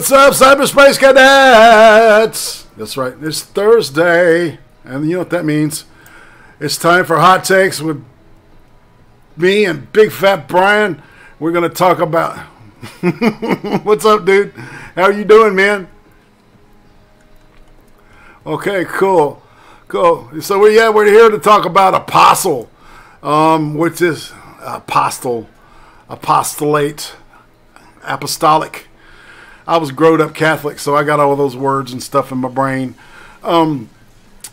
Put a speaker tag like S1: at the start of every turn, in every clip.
S1: What's up, cyberspace cadets? That's right. It's Thursday, and you know what that means. It's time for hot takes with me and Big Fat Brian. We're going to talk about... What's up, dude? How are you doing, man? Okay, cool. Cool. So we're here to talk about apostle, which is apostolate, apostolic. I was growed up Catholic, so I got all those words and stuff in my brain. All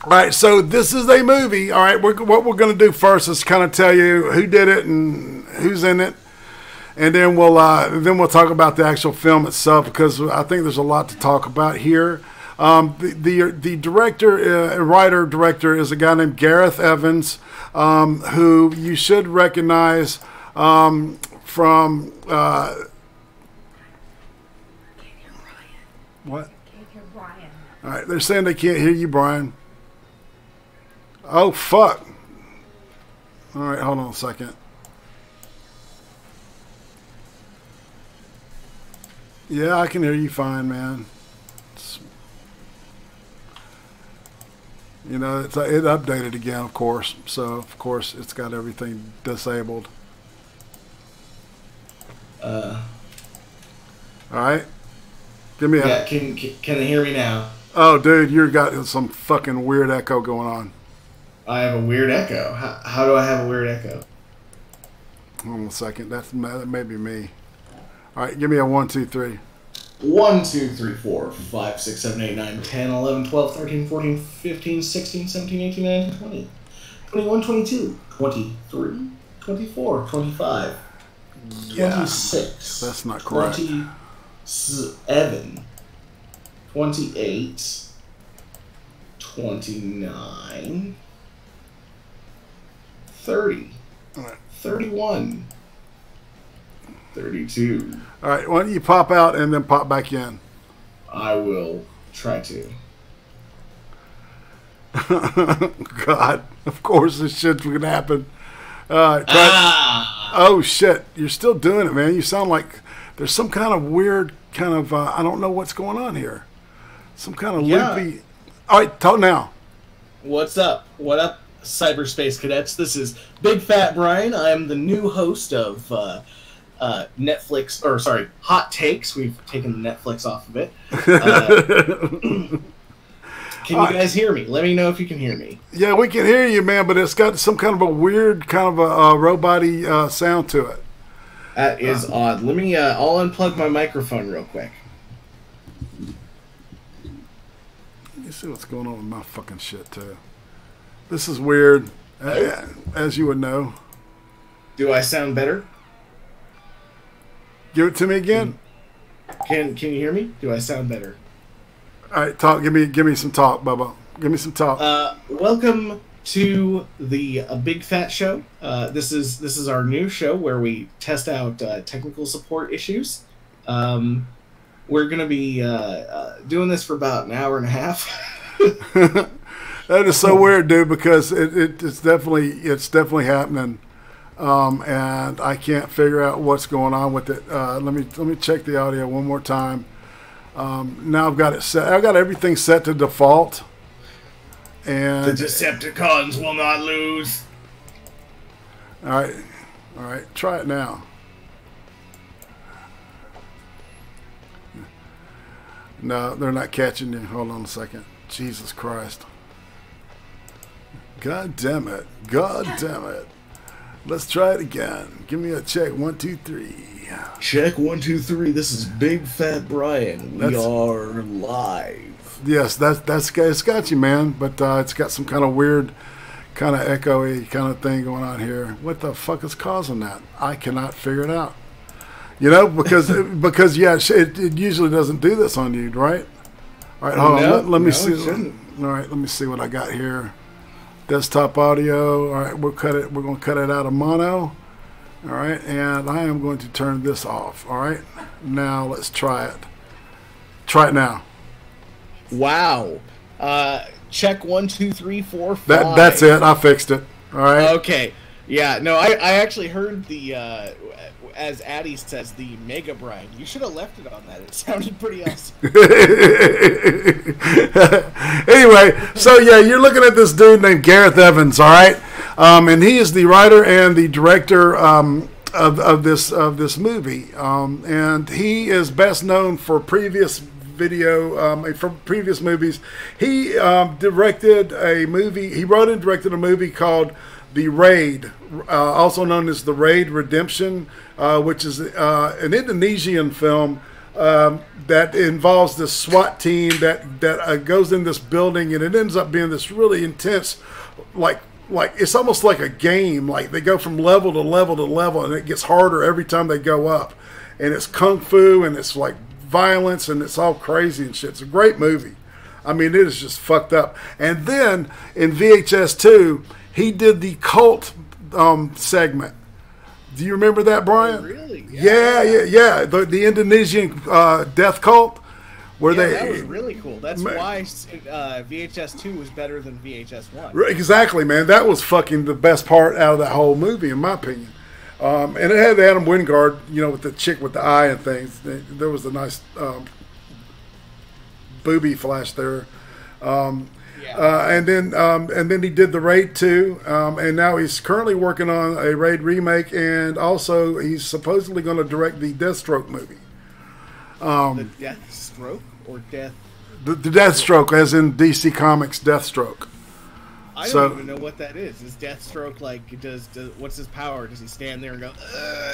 S1: right, so this is a movie. All right, what we're going to do first is kind of tell you who did it and who's in it, and then we'll talk about the actual film itself, because I think there's a lot to talk about here. The director, writer-director is a guy named Gareth Evans, who you should recognize from... What?
S2: Can't hear Brian.
S1: All right, they're saying they can't hear you, Brian. Oh, fuck. All right, hold on a second. Yeah, I can hear you fine, man. You know, it updated again, of course. So, of course, it's got everything disabled. All right. Give me
S3: yeah, can they hear me now?
S1: Oh, dude, you've got some fucking weird echo going on.
S3: I have a weird echo. How do I have a weird echo?
S1: Hold on a second. That may be me. All right, give me a 1, 2, 3.
S3: 1, 2, 3, 4, 5, 6, 7, 8, 9, 10, 11, 12, 13, 14, 15, 16, 17, 18, 19, 20, 21, 22, 23, 24, 25,
S1: Yeah,
S3: 26.
S1: that's not correct.
S3: 27, 28, 29, 30,
S1: All right.
S3: 31, 32.
S1: All right, why don't you pop out and then pop back in?
S3: I will try to.
S1: God, of course this shit's gonna happen. Oh shit, you're still doing it, man. You sound like there's some kind of weird kind of I don't know what's going on here. Some kind of loopy. All right, talk now.
S4: What's up? What up, cyberspace cadets? This is Big Fat Brian. I am the new host of Netflix, or sorry, Hot Takes. We've taken the Netflix off of it. Can you guys hear me? Let me know if you can hear me.
S1: Yeah, we can hear you, man, but it's got some kind of a weird kind of a robot-y sound to it.
S4: That is odd. Let me, I'll unplug my microphone real quick.
S1: Let me see what's going on with my fucking shit, too. This is weird, as you would know.
S4: Do I sound better?
S1: Give it to me again.
S4: Can you hear me? Do I sound better?
S1: All right, talk. Give me some talk, Bubba. Give me some talk.
S4: Welcome to the Big Fat Show. This is our new show where we test out technical support issues. We're gonna be doing this for about an hour and a half.
S1: That is so weird, dude, because it's definitely happening, and I can't figure out what's going on with it. Let me check the audio one more time. Now I've got it set. I've got everything set to default. And
S4: the Decepticons will not lose.
S1: All right. Try it now. No, they're not catching you. Hold on a second. Jesus Christ. God damn it. God damn it. Let's try it again. Give me a check. 1, 2, 3.
S4: Check 1, 2, 3. This is Big Fat Brian. We are live.
S1: Yes, it's got you, man. But it's got some kind of weird, kind of echoey kind of thing going on here. What the fuck is causing that? I cannot figure it out. You know, because yeah, it usually doesn't do this on you, right? All right, hold on. Let me see. All right, let me see what I got here. Desktop audio. All right, we're going to cut it out of mono. All right, and I am going to turn this off. All right, now let's try it. Try it now.
S4: Wow. Check 1, 2, 3, 4, 5.
S1: That's it. I fixed it. All right.
S4: Okay. Yeah, no, I actually heard the, as Addie says, the Mega Bride. You should have left it on that. It sounded pretty awesome.
S1: Anyway, so yeah, you're looking at this dude named Gareth Evans, all right? And he is the writer and the director of this movie. And he is best known for previous from previous movies. He directed a movie. He wrote and directed a movie called The Raid, also known as The Raid Redemption, which is an Indonesian film that involves this SWAT team that goes in this building, and it ends up being this really intense, like it's almost like a game. Like they go from level to level to level, and it gets harder every time they go up. And it's kung fu, and it's like violence, and it's all crazy and shit. It's a great movie. I mean, it is just fucked up. And then in VHS 2, he did the cult segment. Do you remember that, Brian?
S4: Oh, really?
S1: Yeah. The Indonesian death cult.
S4: That was really cool. That's why VHS 2 was better than VHS 1.
S1: Exactly, man. That was fucking the best part out of that whole movie, in my opinion. And it had Adam Wingard, with the chick with the eye and things. There was a nice booby flash there. And then he did the Raid 2, and now he's currently working on a Raid remake, and also he's supposedly going to direct the Deathstroke movie.
S4: The Deathstroke or Death?
S1: The Deathstroke, as in DC Comics Deathstroke.
S4: I don't even know what that is. Is Deathstroke like does what's his power? Does he stand there and go?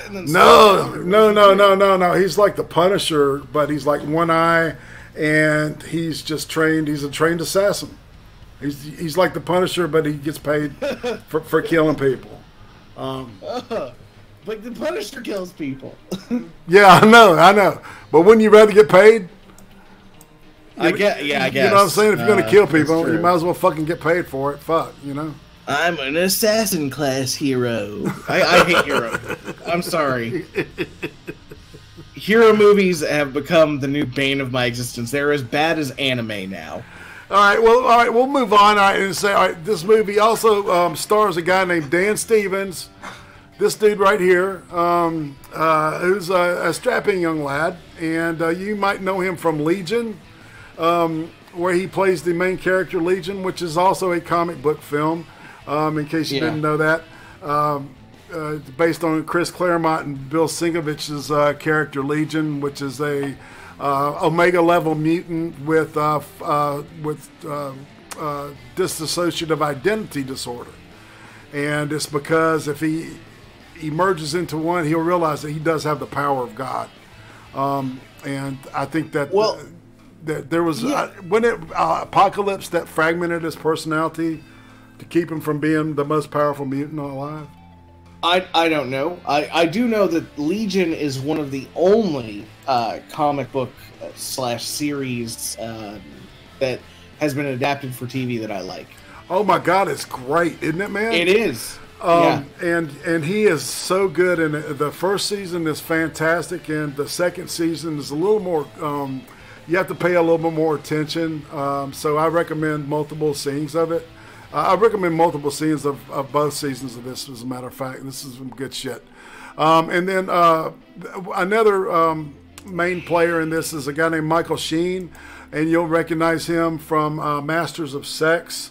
S4: And then
S1: No. He's like the Punisher, but he's like one eye, and he's just trained. He's a trained assassin. He's like the Punisher, but he gets paid for killing people.
S4: But the Punisher kills people.
S1: Yeah, I know. But wouldn't you rather get paid?
S4: I guess.
S1: You know what I'm saying? If you're going to kill people, you might as well fucking get paid for it. Fuck,
S4: I'm an assassin class hero. I hate hero. I'm sorry. Hero movies have become the new bane of my existence. They're as bad as anime now.
S1: All right, we'll move on and say, this movie also stars a guy named Dan Stevens. This dude right here, who's a strapping young lad, and you might know him from Legion, where he plays the main character Legion, which is also a comic book film, in case you didn't know that. It's based on Chris Claremont and Bill Sinkovich's character Legion, which is a Omega level mutant with dissociative identity disorder, and it's because if he merges into one, he'll realize that he does have the power of God. And I think that that there was when Apocalypse that fragmented his personality to keep him from being the most powerful mutant alive.
S4: I don't know. I do know that Legion is one of the only comic book / series that has been adapted for TV that I like.
S1: Oh my God, it's great, isn't it, man?
S4: It is.
S1: And he is so good. And the first season is fantastic, and the second season is a little more. You have to pay a little bit more attention. So I recommend multiple scenes of it. I recommend multiple scenes of both seasons of this, as a matter of fact. This is some good shit. And then another main player in this is a guy named Michael Sheen, and you'll recognize him from Masters of Sex.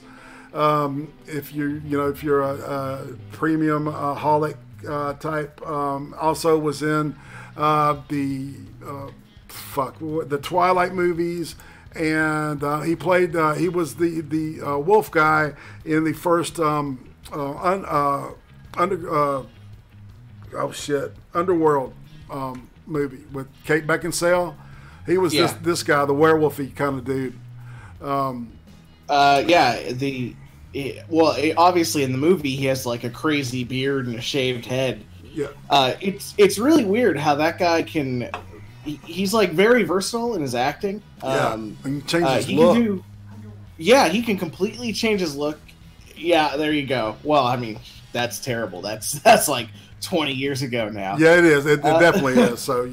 S1: If you're a premium holic type, also was in the Twilight movies. And he was the wolf guy in the first Underworld movie with Kate Beckinsale. He was this guy, the werewolfy kind of dude.
S4: Obviously in the movie he has like a crazy beard and a shaved head.
S1: Yeah.
S4: It's really weird how that guy can. He's like very versatile in his acting.
S1: And he changes his look.
S4: He can completely change his look. Yeah, there you go. Well, I mean, that's terrible. That's like 20 years ago now.
S1: Yeah, it is. It definitely is. So,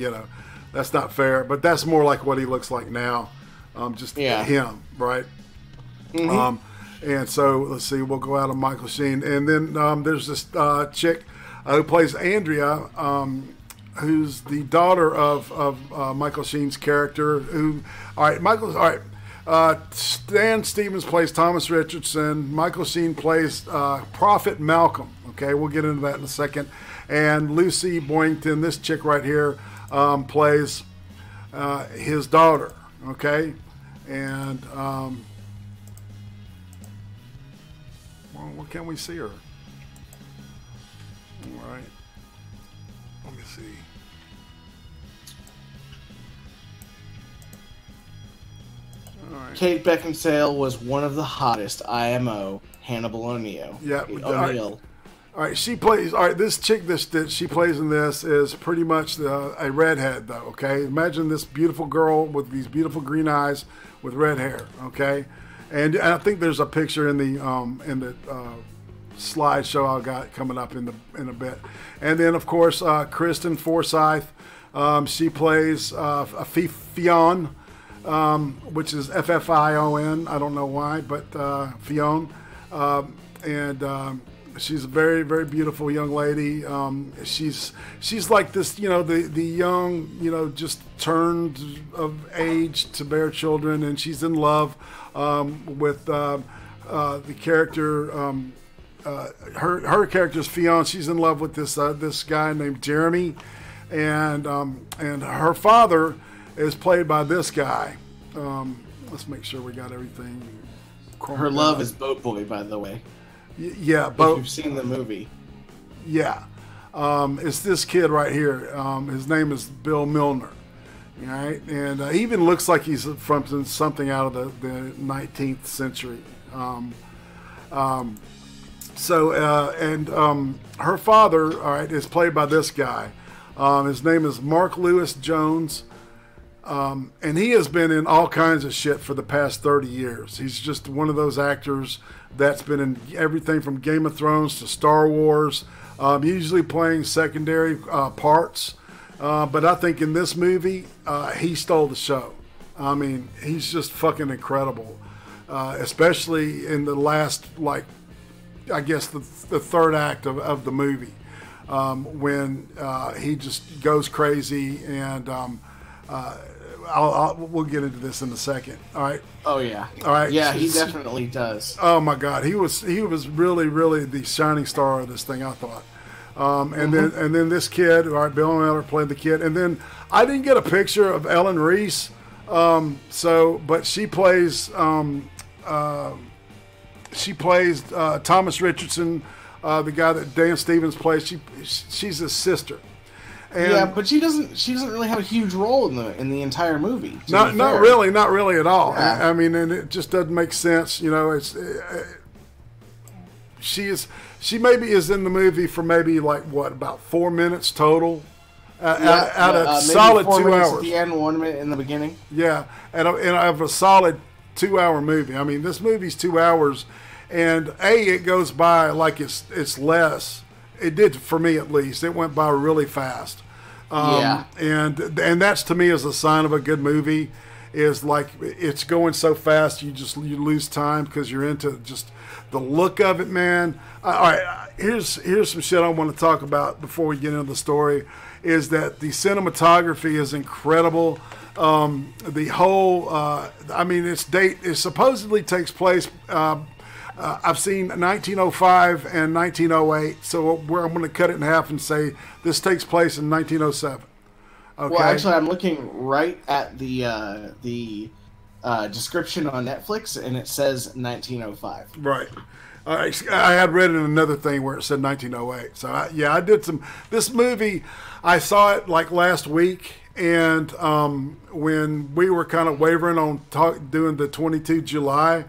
S1: that's not fair. But that's more like what he looks like now. Him, right?
S4: Mm-hmm.
S1: And so let's see, we'll go out of Michael Sheen, and then there's this chick who plays Andrea, who's the daughter of Michael Sheen's character. Stan Stevens plays Thomas Richardson. Michael Sheen plays Prophet Malcolm. Okay, we'll get into that in a second. And Lucy Boynton, this chick right here, plays his daughter. Okay, and well, what can we see her? All right, let me see. Right.
S4: Kate Beckinsale was one of the hottest IMO Hannibal O'Neill.
S1: Yeah,
S4: O'Neill.
S1: All right, she plays. All right, this chick that she plays in this is pretty much a redhead, though. Okay, imagine this beautiful girl with these beautiful green eyes with red hair. Okay, and I think there's a picture in the slideshow I got coming up in a bit. And then of course Kristen Forsyth, she plays Fionn. Which is Ffion. I don't know why, but Fionn, and she's a very, very beautiful young lady. She's like this, the young, just turned of age to bear children, and she's in love with the character. Her character's Fionn. She's in love with this guy named Jeremy, and her father is played by this guy. Let's make sure we got everything.
S4: Her love is Boat Boy, by the way.
S1: Yeah,
S4: if you've seen the movie.
S1: Yeah, it's this kid right here. His name is Bill Milner. All right, and he even looks like he's from something out of the 19th century. Her father, all right, is played by this guy. His name is Mark Lewis Jones. And he has been in all kinds of shit for the past 30 years. He's just one of those actors that's been in everything from Game of Thrones to Star Wars, usually playing secondary parts. But I think in this movie, he stole the show. I mean, he's just fucking incredible. Especially in the last, I guess the third act of the movie. When he just goes crazy, and we'll get into this in a second. All right.
S4: Oh yeah.
S1: All right.
S4: Yeah, he definitely does.
S1: Oh my God, he was really, really the shining star of this thing, I thought. And then this kid, all right, Bill Miller played the kid, and then I didn't get a picture of Ellen Reese. But she plays Thomas Richardson, the guy that Dan Stevens plays. She's his sister. And
S4: yeah, but she doesn't really have a huge role in the entire movie.
S1: Not really at all.
S4: Yeah.
S1: I mean, and it just doesn't make sense. She maybe is in the movie for maybe about 4 minutes total. Out of solid 2 hours.
S4: At the end, 1 minute in the beginning.
S1: Yeah, and I have a solid 2 hour movie. I mean, this movie's 2 hours, and it goes by like it's less. It did for me, at least. It went by really fast. And that's, to me, is a sign of a good movie. Is like it's going so fast, you lose time because you're into just the look of it, man. All right, here's some shit I want to talk about before we get into the story. Is that the cinematography is incredible. The whole, it supposedly takes place. I've seen 1905 and 1908, so I'm going to cut it in half and say this takes place in 1907. Okay.
S4: Well, actually, I'm looking right at the description on Netflix, and it says 1905.
S1: Right. I had read in another thing where it said 1908. So I did some. This movie, I saw it last week, and when we were kind of wavering on doing the 22 July.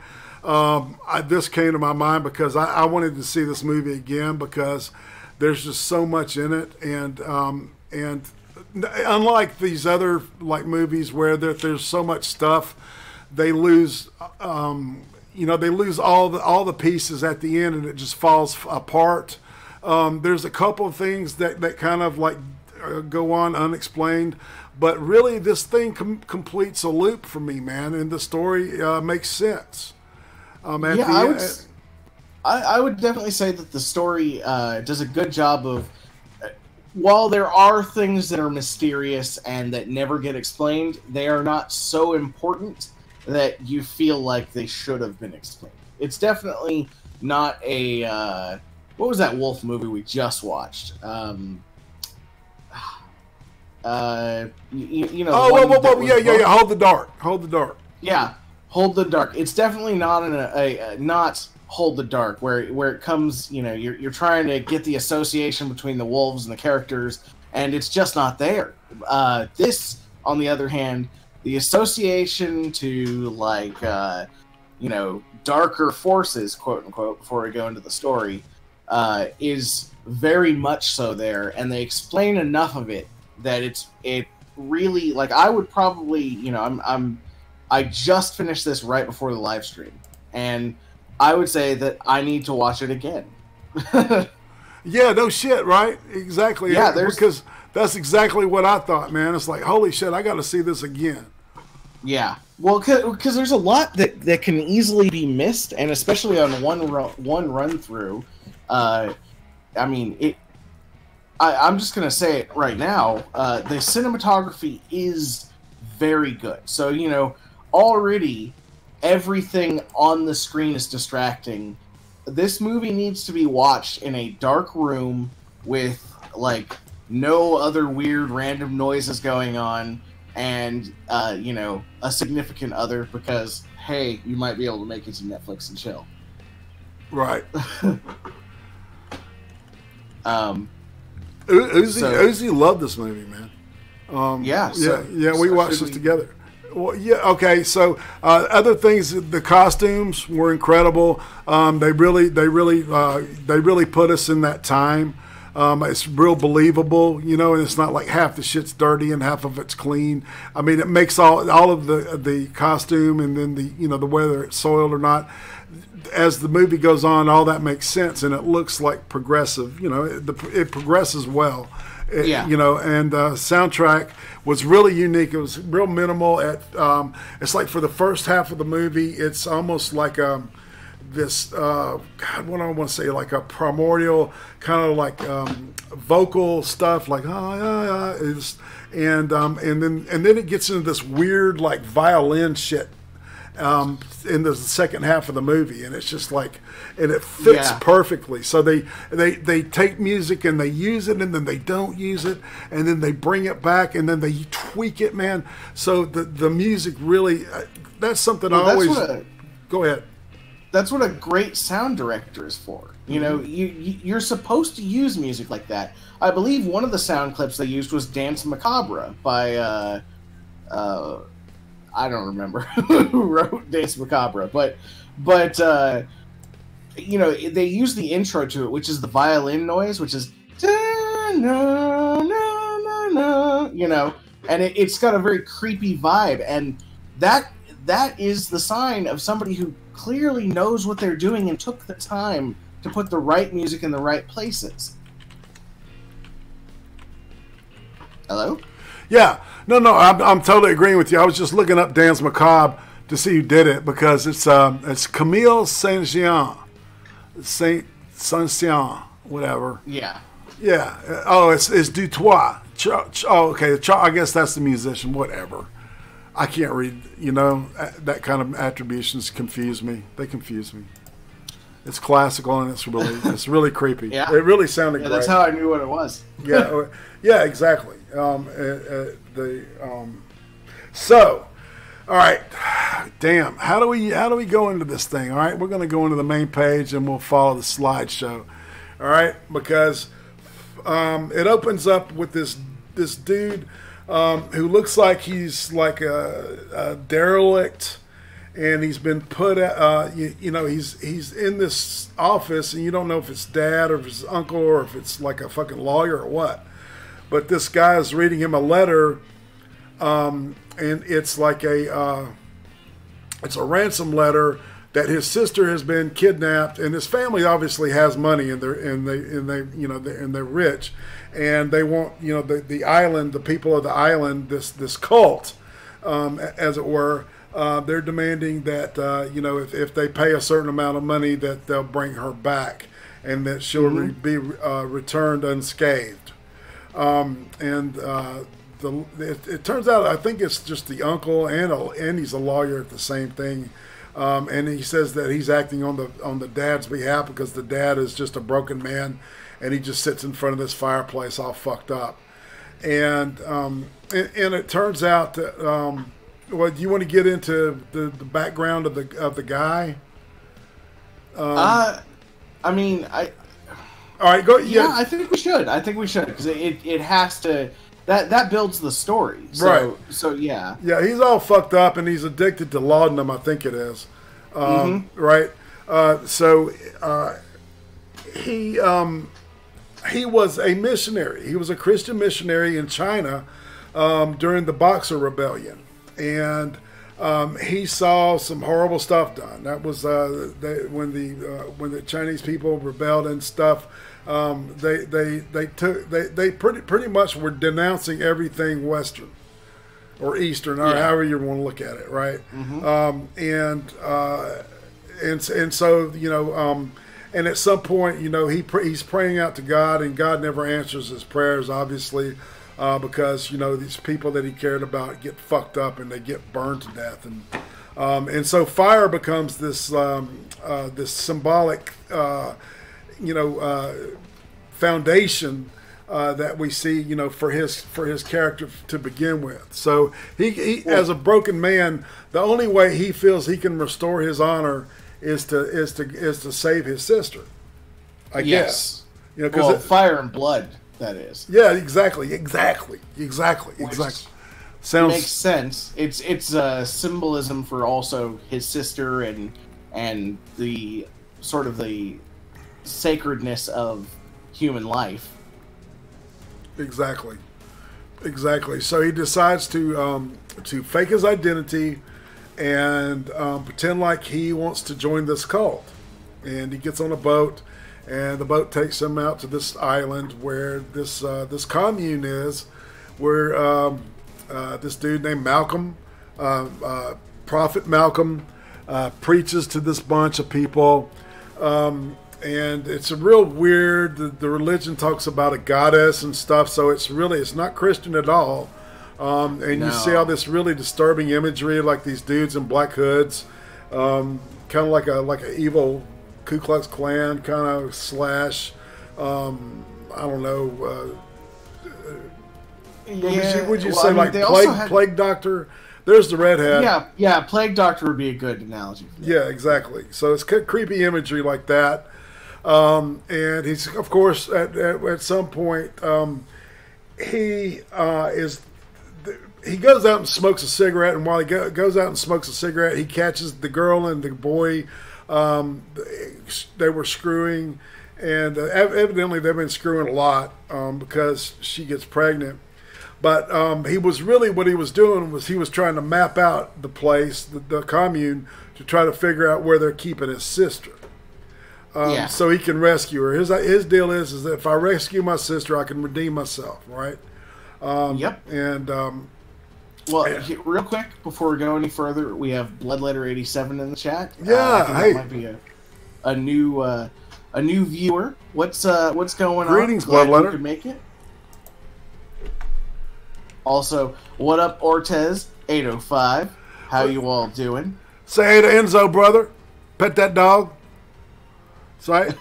S1: This came to my mind because I wanted to see this movie again because there's just so much in it, and unlike these other movies where there's so much stuff, they lose they lose all the pieces at the end and it just falls apart. There's a couple of things that kind of go on unexplained, but really this thing completes a loop for me, man, and the story makes sense. At
S4: Yeah,
S1: the,
S4: I would definitely say that the story does a good job of, while there are things that are mysterious and that never get explained, they are not so important that you feel like they should have been explained. It's definitely not a what was that wolf movie we just watched? You know.
S1: Oh, yeah. Hold the dark. Hold the dark.
S4: Yeah, Hold the Dark. It's definitely not not Hold the Dark, where it comes. You know, you're trying to get the association between the wolves and the characters, and it's just not there. This, on the other hand, the association to like darker forces, quote unquote, before we go into the story, is very much so there, and they explain enough of it that it really, like, I would probably, I just finished this right before the live stream, and I would say that I need to watch it again.
S1: Yeah, no shit, right? Exactly.
S4: Yeah,
S1: because that's exactly what I thought, man. It's like, holy shit, I got to see this again.
S4: Yeah, well, because there's a lot that can easily be missed, and especially on one run through. I'm just gonna say it right now. The cinematography is very good. So already everything on the screen is distracting. This movie needs to be watched in a dark room with like no other weird random noises going on, and a significant other, because hey, you might be able to make it to Netflix and chill.
S1: Right.
S4: Uzi
S1: loved this movie, man. We watched this together. Well, yeah, okay. So other things, the costumes were incredible. They really put us in that time. It's real believable, and it's not like half the shit's dirty and half of it's clean. I mean, it makes all of the costume, and then the whether it's soiled or not. As the movie goes on, all that makes sense, and it looks like progressive. It progresses well. And soundtrack was really unique. It was real minimal. It's like for the first half of the movie, it's almost like this what do I want to say, like a primordial kind of like vocal stuff, like and then it gets into this weird like violin shit in the second half of the movie, and it's just like, and it fits perfectly. So they take music and they use it, and then they don't use it, and then they bring it back, and then they tweak it, man. So the music really, that's something I always go ahead.
S4: That's what a great sound director is for. You're supposed to use music like that. I believe one of the sound clips they used was Dance Macabre by I don't remember who wrote Dance Macabre, but they use the intro to it, which is the violin noise, which is and it's got a very creepy vibe, and that is the sign of somebody who clearly knows what they're doing and took the time to put the right music in the right places. Hello?
S1: Yeah, no, I'm totally agreeing with you. I was just looking up Dance Macabre to see who did it, because it's Camille Saint-Jean, whatever.
S4: Yeah.
S1: Yeah. Oh, it's Dutoit. Okay. I guess that's the musician. Whatever. I can't read. That kind of attributions confuse me. They confuse me. It's classical, and it's really creepy. Yeah. It really sounded great.
S4: That's how I knew what it was.
S1: Yeah, exactly. So, all right, damn. How do we go into this thing? All right, we're going to go into the main page, and we'll follow the slideshow. All right, because it opens up with this dude who looks like he's like a derelict. And he's been put, he's in this office, and you don't know if it's dad or if it's uncle or if it's like a fucking lawyer or what. But this guy is reading him a letter, and it's like it's a ransom letter that his sister has been kidnapped, and his family obviously has money, and they're rich, and they want the island, the people of the island, this cult, as it were. they're demanding that if they pay a certain amount of money, that they'll bring her back, and that she'll be returned unscathed. It turns out, I think it's just the uncle, and he's a lawyer at the same thing. And he says that he's acting on the dad's behalf because the dad is just a broken man, and he just sits in front of this fireplace all fucked up. And it turns out that do you want to get into the background of the guy?
S4: All right, go. Yeah, I think we should. Because it has to. That builds the story. So,
S1: right.
S4: So yeah.
S1: Yeah, he's all fucked up, and he's addicted to laudanum, I think it is. Right. He was a missionary. He was a Christian missionary in China during the Boxer Rebellion, and he saw some horrible stuff done. That was when the Chinese people rebelled and stuff. They pretty much were denouncing everything Western or Eastern, or however you want to look at it, right? And so and at some point, he's praying out to God, and God never answers his prayers, obviously, because these people that he cared about get fucked up and they get burned to death, and so fire becomes this this symbolic foundation that we see, for his character to begin with. So he as a broken man, the only way he feels he can restore his honor is to save his sister. I guess.
S4: Because fire and blood, that is.
S1: Yeah, exactly. Sounds
S4: makes sense. It's a symbolism for also his sister and the sort of the sacredness of human life.
S1: Exactly. So he decides to fake his identity and pretend like he wants to join this cult. And he gets on a boat, and the boat takes him out to this island where this commune is, where this dude named Malcolm, Prophet Malcolm, preaches to this bunch of people. And it's a real weird, the religion talks about a goddess and stuff, so it's not Christian at all. You see all this really disturbing imagery, like these dudes in black hoods, kind of like a evil Ku Klux Klan kind of slash, I don't know. Would you say plague doctor? There's the redhead.
S4: Yeah, plague doctor would be a good analogy.
S1: Yeah, exactly. So it's creepy imagery like that. And he's, of course, at some point, he goes out and smokes a cigarette, and while he goes out and smokes a cigarette, he catches the girl and the boy. They were screwing, and evidently they've been screwing a lot because she gets pregnant. But what he was doing was he was trying to map out the place, the commune, to try to figure out where they're keeping his sister. So he can rescue her. His deal is that if I rescue my sister, I can redeem myself, right?
S4: Yep.
S1: And
S4: real quick before we go any further, we have Bloodletter 87 in the chat.
S1: Yeah,
S4: that might be a new viewer. What's going on?
S1: Greetings, Bloodletter.
S4: You could make it. Also, what up, Ortez 805? How you all doing?
S1: Say hey to Enzo, brother. Pet that dog. Right?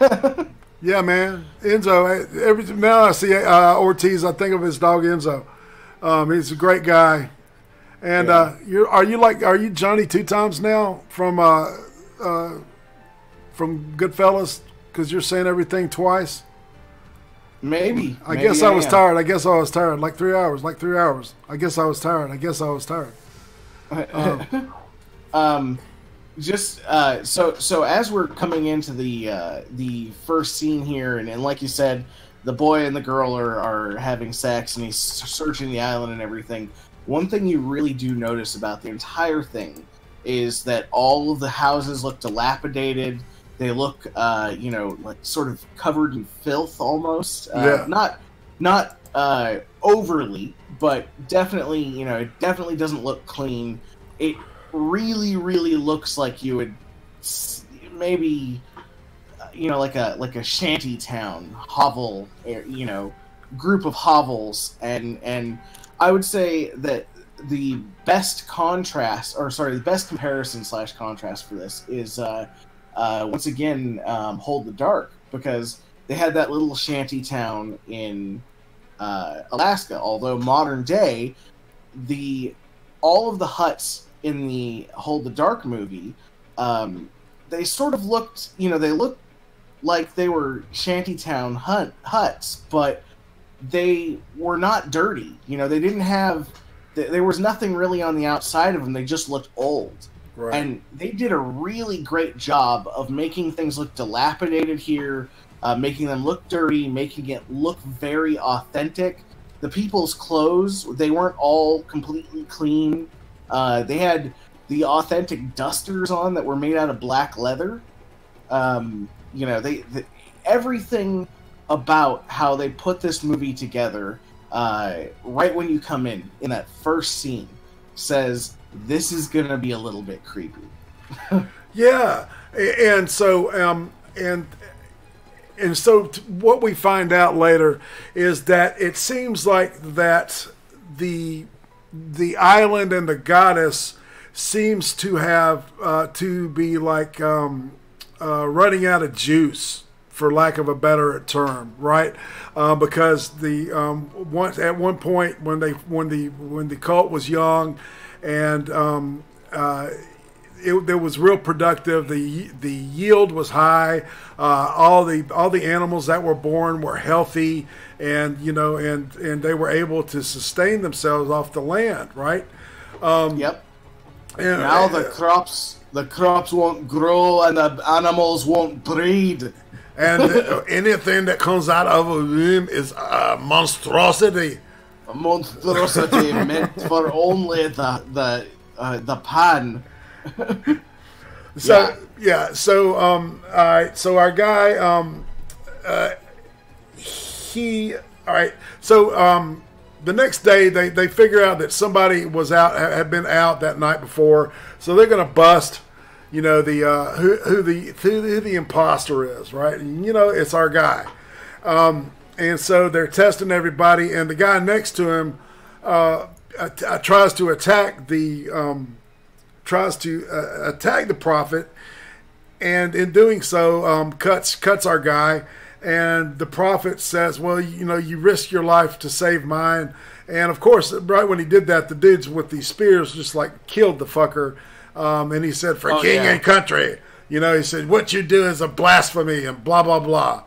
S1: Yeah, man. Enzo. Now I see Ortiz, I think of his dog Enzo. He's a great guy. And are you Johnny Two Times now from Goodfellas? Because you're saying everything twice.
S4: Maybe.
S1: I guess I was tired. Like 3 hours. I guess I was tired.
S4: So as we're coming into the first scene here, and like you said, the boy and the girl are having sex, and he's searching the island and everything. One thing you really do notice about the entire thing is that all of the houses look dilapidated. They look, like sort of covered in filth almost. Not overly, but definitely, it definitely doesn't look clean. really, really looks like you would maybe, like a shanty town hovel, group of hovels, and I would say that the best comparison / contrast for this is once again Hold the Dark, because they had that little shanty town in Alaska. Although modern day, all of the huts in the Hold the Dark movie, they sort of looked, they looked like they were shantytown huts, but they were not dirty. They didn't have, there was nothing really on the outside of them. They just looked old. Right. And they did a really great job of making things look dilapidated here, making them look dirty, making it look very authentic. The people's clothes, they weren't all completely clean. They had the authentic dusters on that were made out of black leather. Everything about how they put this movie together, right when you come in that first scene, says this is going to be a little bit creepy.
S1: Yeah, and so what we find out later is that it seems like that the island and the goddess seems to have to be like running out of juice, for lack of a better term, right? Because at one point when the cult was young, and it was real productive. The yield was high. All the animals that were born were healthy, and and they were able to sustain themselves off the land, right?
S4: Yep. And now the crops won't grow and the animals won't breed.
S1: And anything that comes out of a womb is a monstrosity.
S4: A monstrosity meant for only the pan.
S1: So all right. So our guy, the next day they figure out that somebody had been out that night before, so they're gonna bust, who the imposter is, right? And it's our guy, and so they're testing everybody, and the guy next to him tries to attack the prophet, and in doing so cuts our guy. And the prophet says, well, you risked your life to save mine. And of course, right when he did that, the dudes with these spears just like killed the fucker. And he said, for king and country, he said, what you do is a blasphemy and blah, blah, blah.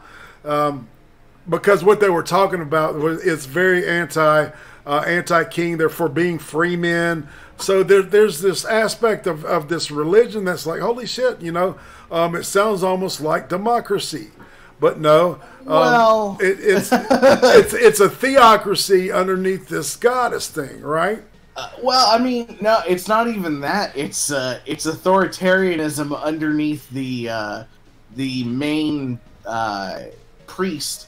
S1: Because what they were talking about is very anti-king. They're for being free men. So there's this aspect of this religion that's like, holy shit, it sounds almost like democracy. But no, it's a theocracy underneath this goddess thing, right?
S4: No, it's not even that. It's authoritarianism underneath the main priest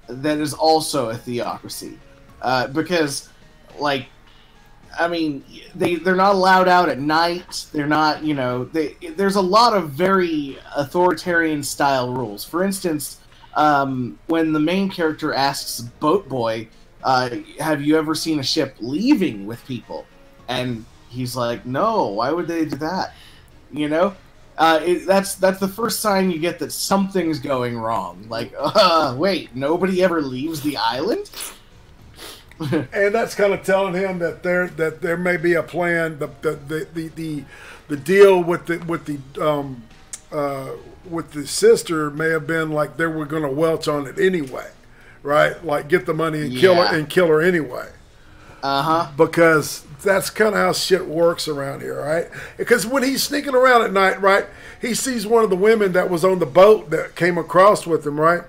S4: that is also a theocracy, because they're not allowed out at night. They're not, there's a lot of very authoritarian style rules. For instance, when the main character asks Boat Boy, have you ever seen a ship leaving with people? And he's like, no, why would they do that? That's the first sign you get that something's going wrong. Like, wait, nobody ever leaves the island?
S1: And that's kind of telling him that there may be a plan. The deal with the sister may have been like they were going to welch on it anyway, right? Like get the money and kill her anyway. Because that's kind of how shit works around here, right? Because when he's sneaking around at night, right, he sees one of the women that was on the boat that came across with him, right?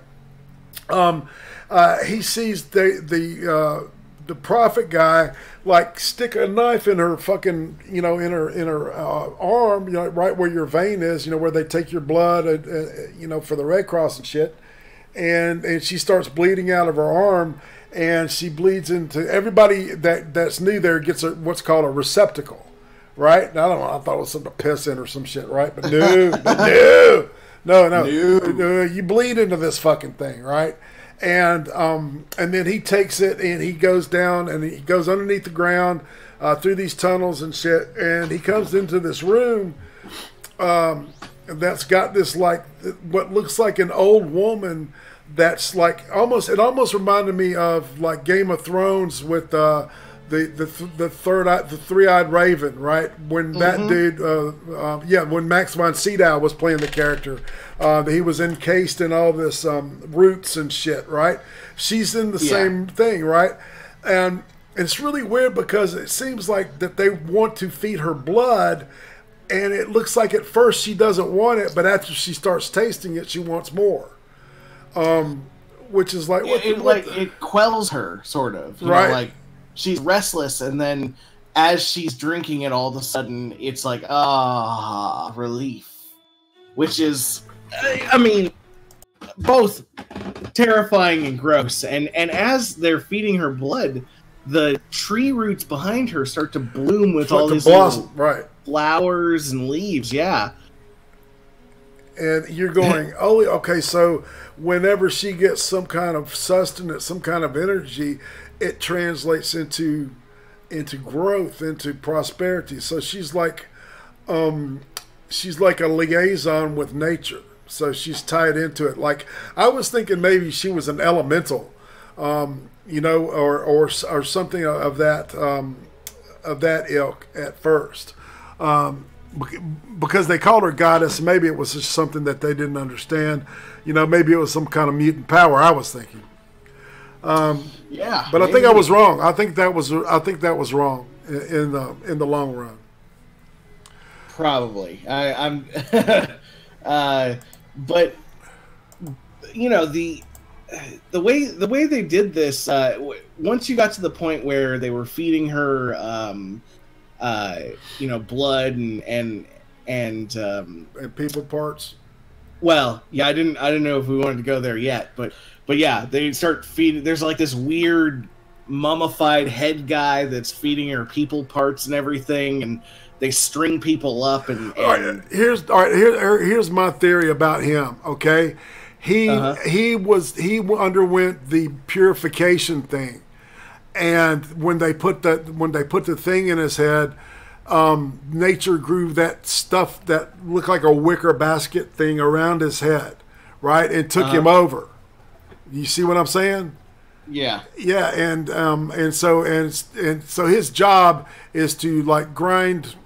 S1: He sees the prophet guy like stick a knife in her fucking, in her arm, right where your vein is, where they take your blood, for the Red Cross and shit. And she starts bleeding out of her arm, and she bleeds into everybody that's new there gets what's called a receptacle, right? And I don't know. I thought it was something to piss in or some shit, right? But no, no. You bleed into this fucking thing, right? And then he takes it and he goes down and he goes underneath the ground through these tunnels and shit, and he comes into this room that's got this like what looks like an old woman that's like it almost reminded me of like Game of Thrones with the three-eyed raven, right? When that dude, when Max von Sydow was playing the character, he was encased in all this roots and shit, right? She's in the same thing, right? And it's really weird because it seems like that they want to feed her blood, and it looks like at first she doesn't want it, but after she starts tasting it, she wants more. Which is like
S4: it quells her, sort of, you
S1: right?
S4: know, like she's restless, and then as she's drinking it, all of a sudden it's like relief, which is, I mean, both terrifying and gross. And little they're feeding her blood, the tree roots behind her start to bloom with all these
S1: blossom, right?
S4: Flowers and leaves, yeah.
S1: And you're going, oh, okay, so whenever she gets some kind of sustenance, some kind of energy, it translates into growth, into prosperity. So she's like a liaison with nature. So she's tied into it. Like, I was thinking maybe she was an elemental, you know, or something of that ilk at first. Because they called her goddess, maybe it was just something that they didn't understand. You know, maybe it was some kind of mutant power, I was thinking.
S4: Yeah,
S1: but
S4: maybe.
S1: I think I was wrong. I think that was wrong in the long run.
S4: Probably. I'm but you know, the way they did this, once you got to the point where they were feeding her you know, blood and
S1: people parts.
S4: Well, yeah, I didn't know if we wanted to go there yet, but yeah, they start feeding. There's like this weird mummified head guy that's feeding her people parts and everything, and they string people up. And
S1: here's my theory about him. Okay, he underwent the purification thing, and when they put the thing in his head, nature grew that stuff that looked like a wicker basket thing around his head, right, and took him over. You see what I'm saying?
S4: Yeah.
S1: Yeah, and so his job is to like grind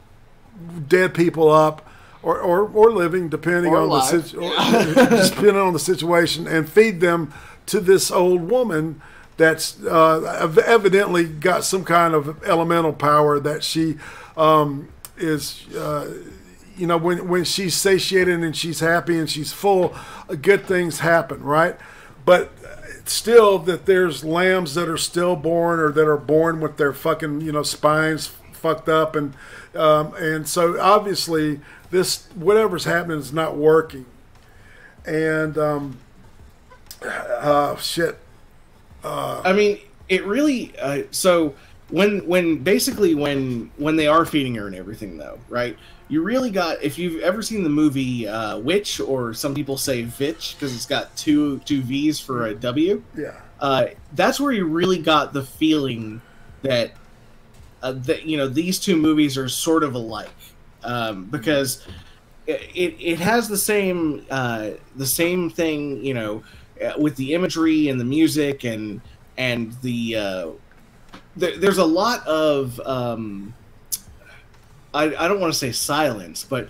S1: dead people up or living, depending on depending on the situation, and feed them to this old woman that's evidently got some kind of elemental power that she is. You know, when she's satiated and she's happy and she's full, good things happen, right? But still, that there's lambs that are stillborn or that are born with their fucking, you know, spines fucked up, and so obviously this whatever's happening is not working, and shit.
S4: I mean, it really. So when they are feeding her and everything, though, right? You really got, if you've ever seen the movie Witch, or some people say Vitch because it's got two V's for a W.
S1: Yeah.
S4: That's where you really got the feeling that that, you know, these two movies are sort of alike, because it has the same thing, you know, with the imagery and the music and the there's a lot of I don't want to say silence, but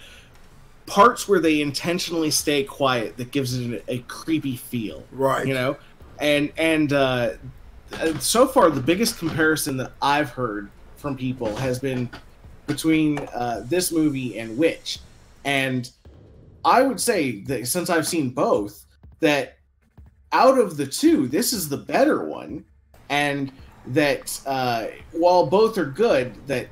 S4: parts where they intentionally stay quiet that gives it a creepy feel,
S1: right?
S4: You know, and so far the biggest comparison that I've heard from people has been between this movie and Witch, and I would say that since I've seen both, that out of the two, this is the better one, and that while both are good, that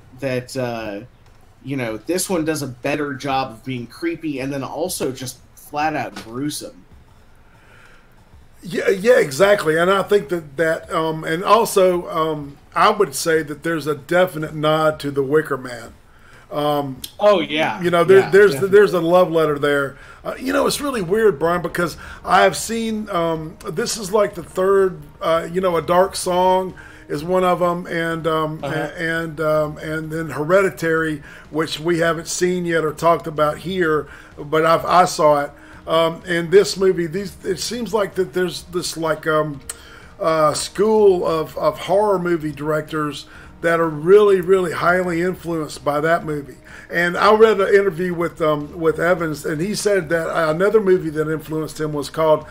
S4: you know, this one does a better job of being creepy and then also just flat out gruesome.
S1: Yeah, exactly. And I think that and also I would say that there's a definite nod to the Wicker Man
S4: Oh yeah.
S1: You know, there's a love letter there. You know, it's really weird, Brian, because I have seen this is like the third. You know, A Dark Song is one of them, and then Hereditary, which we haven't seen yet or talked about here, but I saw it. And this movie, it seems like that there's this like school of horror movie directors that are really, really highly influenced by that movie. And I read an interview with Evans, and he said that another movie that influenced him was called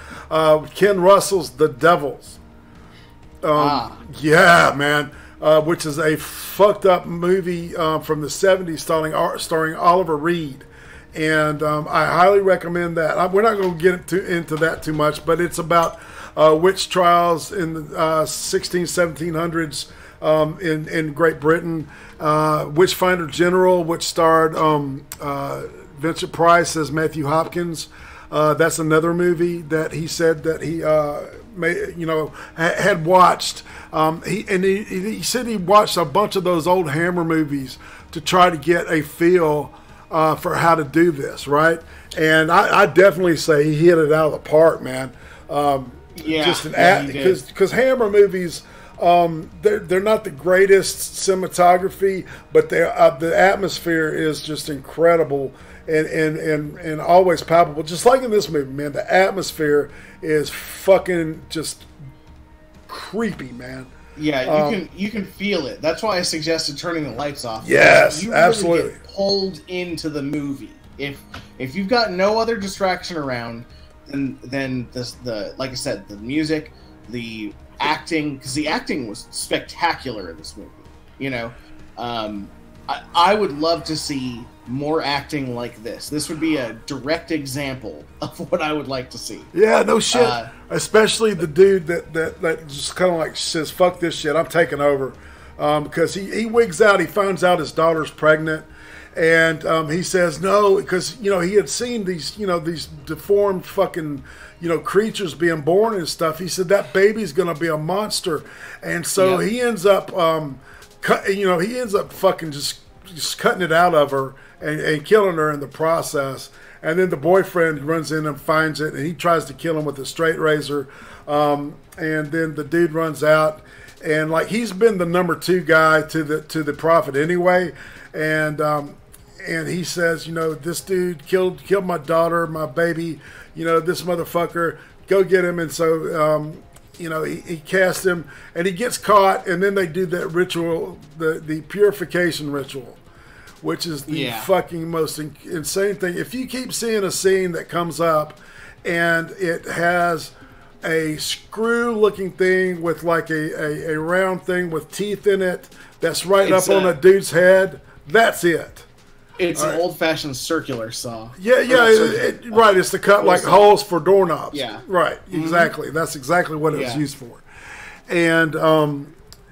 S1: Ken Russell's The Devils. Yeah, man, which is a fucked up movie from the 70s starring Oliver Reed. And I highly recommend that. We're not going to get into that too much, but it's about witch trials in the 1700s in Great Britain. Witchfinder General, which starred Vincent Price as Matthew Hopkins. That's another movie that he said that he had watched. He said he watched a bunch of those old Hammer movies to try to get a feel for how to do this, right? And I definitely say he hit it out of the park, man. Just because Hammer movies, they're not the greatest cinematography, but the atmosphere is just incredible and always palpable. Just like in this movie, man, the atmosphere is fucking just creepy, man.
S4: Yeah, you can feel it. That's why I suggested turning the lights off.
S1: Yes,
S4: you really
S1: absolutely.
S4: Get pulled into the movie. If you've got no other distraction around, then the like I said, the music, the acting, because the acting was spectacular in this movie. You know, I would love to see more acting like this. This would be a direct example of what I would like to see.
S1: Yeah, no shit. Especially the dude that just kind of like says, "Fuck this shit, I'm taking over," because he wigs out. He finds out his daughter's pregnant, and he says no because he had seen these these deformed fucking creatures being born and stuff. He said that baby's gonna be a monster, and so he ends up he ends up fucking just cutting it out of her and killing her in the process. And then the boyfriend runs in and finds it, and he tries to kill him with a straight razor. And then the dude runs out, and like he's been the number 2 guy to the prophet anyway. And he says, this dude killed my daughter, my baby. This motherfucker, go get him. And so he casts him, and he gets caught. And then they do that ritual, the purification ritual, which is the fucking most insane thing. If you keep seeing a scene that comes up and it has a screw-looking thing with like a round thing with teeth in it that's right up on a dude's head, that's it.
S4: It's an old-fashioned circular saw.
S1: Yeah, right. It's to cut like holes for doorknobs.
S4: Yeah.
S1: Right, exactly. That's exactly what it was used for. And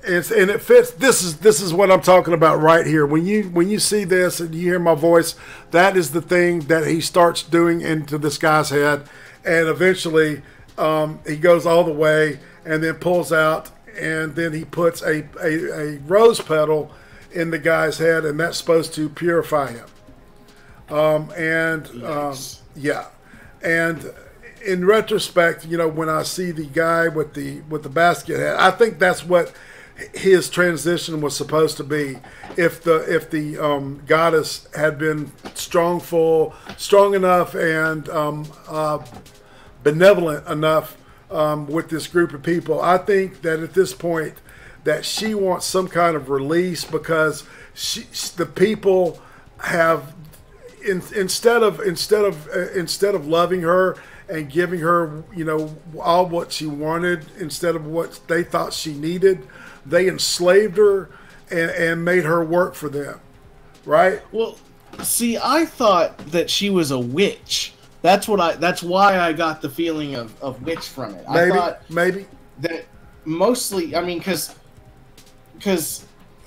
S1: it fits. This is what I'm talking about right here. When you see this and you hear my voice, that is the thing that he starts doing into this guy's head, and eventually he goes all the way and then pulls out, and then he puts a rose petal in the guy's head, and that's supposed to purify him. And in retrospect, when I see the guy with the basket hat, I think that's what his transition was supposed to be. If the goddess had been strong enough, and benevolent enough with this group of people, I think that at this point that she wants some kind of release, because the people have instead of loving her and giving her all what she wanted instead of what they thought she needed, they enslaved her and made her work for them, right?
S4: Well, see, I thought that she was a witch. That's why I got the feeling of witch from it. I thought that mostly, I mean, because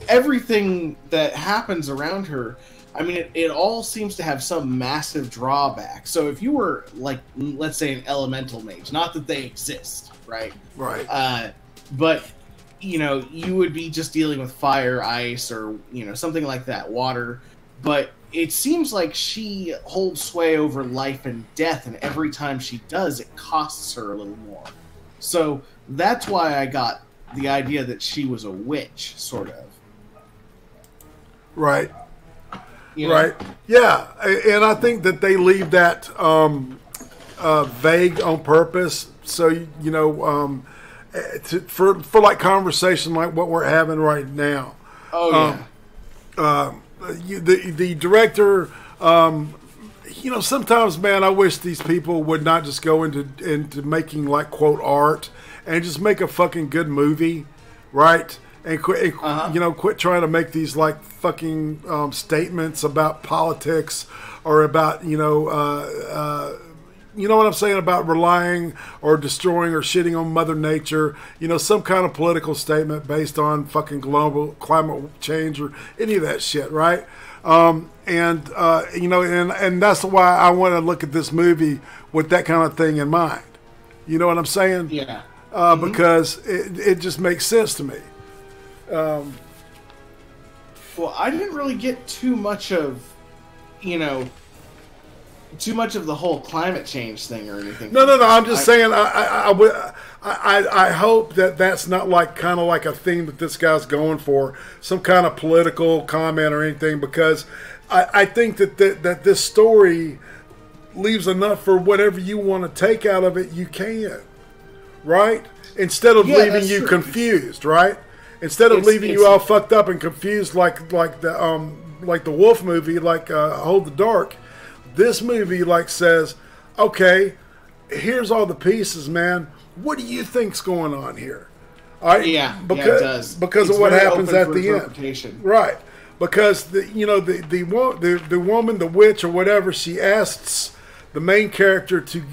S4: everything that happens around her, I mean, it all seems to have some massive drawback. So if you were, like, let's say an elemental mage, not that they exist, right?
S1: Right.
S4: But, you would be just dealing with fire, ice, or, something like that, water. but it seems like she holds sway over life and death, and every time she does, it costs her a little more. So that's why I got the idea that she was a witch, sort of.
S1: Right.
S4: You know?
S1: Right. Yeah, and I think that they leave that vague on purpose. So for like conversation like what we're having right now.
S4: Oh yeah.
S1: The director, sometimes, man, I wish these people would not just go into making like quote art and just make a fucking good movie, right? And quit, quit trying to make these like fucking statements about politics or about you know what I'm saying, about relying or destroying or shitting on Mother Nature. Some kind of political statement based on fucking global climate change or any of that shit, right? And that's why I want to look at this movie with that kind of thing in mind. You know what I'm saying?
S4: Yeah.
S1: Because it just makes sense to me.
S4: Well, I didn't really get too much of the whole climate change thing or anything.
S1: No. I'm just saying. I hope that that's not like kind of like a theme that this guy's going for, some kind of political comment or anything. Because I think that this story leaves enough for whatever you want to take out of it. You can, right? Instead of leaving you confused, right? Instead of leaving you all fucked up and confused like the Wolf movie, like Hold the Dark. This movie says, okay, here's all the pieces, man. What do you think's going on here? All right?
S4: Yeah,
S1: it does. Because
S4: it's
S1: of what happens at
S4: the
S1: end, right? Because the woman, the witch or whatever, she asks the main character to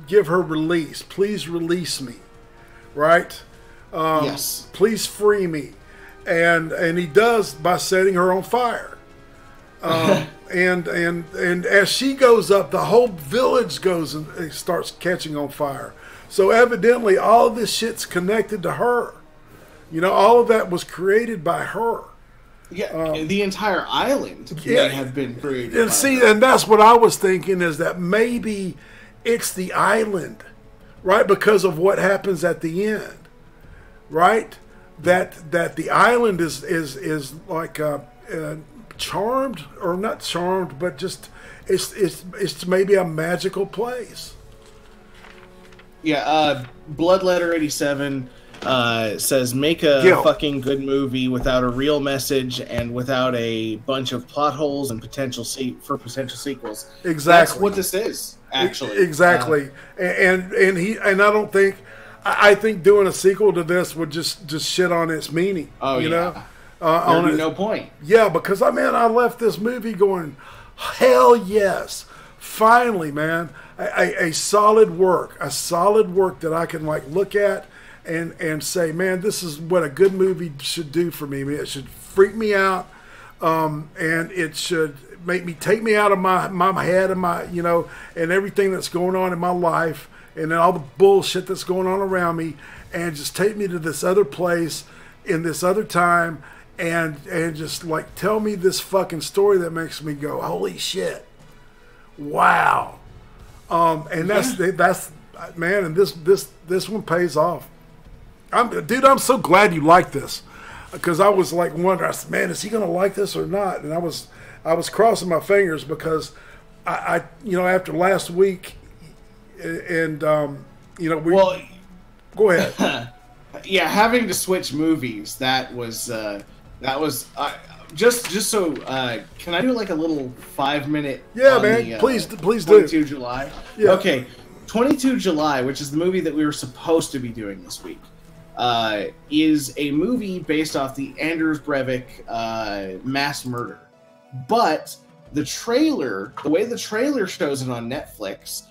S1: give her release. Please release me, right?
S4: Yes.
S1: Please free me, and he does by setting her on fire. And as she goes up, the whole village goes and starts catching on fire. So evidently, all of this shit's connected to her. All of that was created by her.
S4: Yeah, the entire island may have been created.
S1: And and that's what I was thinking, is that maybe it's the island, right? Because of what happens at the end, right? That the island is like charmed, or not charmed, but just it's maybe a magical place.
S4: Yeah, Bloodletter 87 says, make a fucking good movie without a real message and without a bunch of plot holes and potential sequels.
S1: Exactly.
S4: That's what this is, actually.
S1: Exactly. And I don't think, I think doing a sequel to this would just shit on its meaning.
S4: Oh,
S1: you know?
S4: There'd be no point.
S1: Yeah, because I left this movie going, hell yes. Finally, man, a solid work that I can look at and say, man, this is what a good movie should do for me. It should freak me out, and it should take me out of my head and and everything that's going on in my life and all the bullshit that's going on around me, and just take me to this other place in this other time, and just tell me this fucking story that makes me go, holy shit. Wow. And that's man, and this one pays off. I'm so glad you like this, because I was wondering, I said, man, is he gonna like this or not? And I was crossing my fingers, because I after last week, and go ahead.
S4: Yeah, having to switch movies, that was just so can I do a little 5-minute?
S1: Yeah, man. Please do.
S4: 22 July.
S1: Yeah.
S4: Okay, 22 July, which is the movie that we were supposed to be doing this week, is a movie based off the Anders Breivik mass murder. But the way the trailer shows it on Netflix,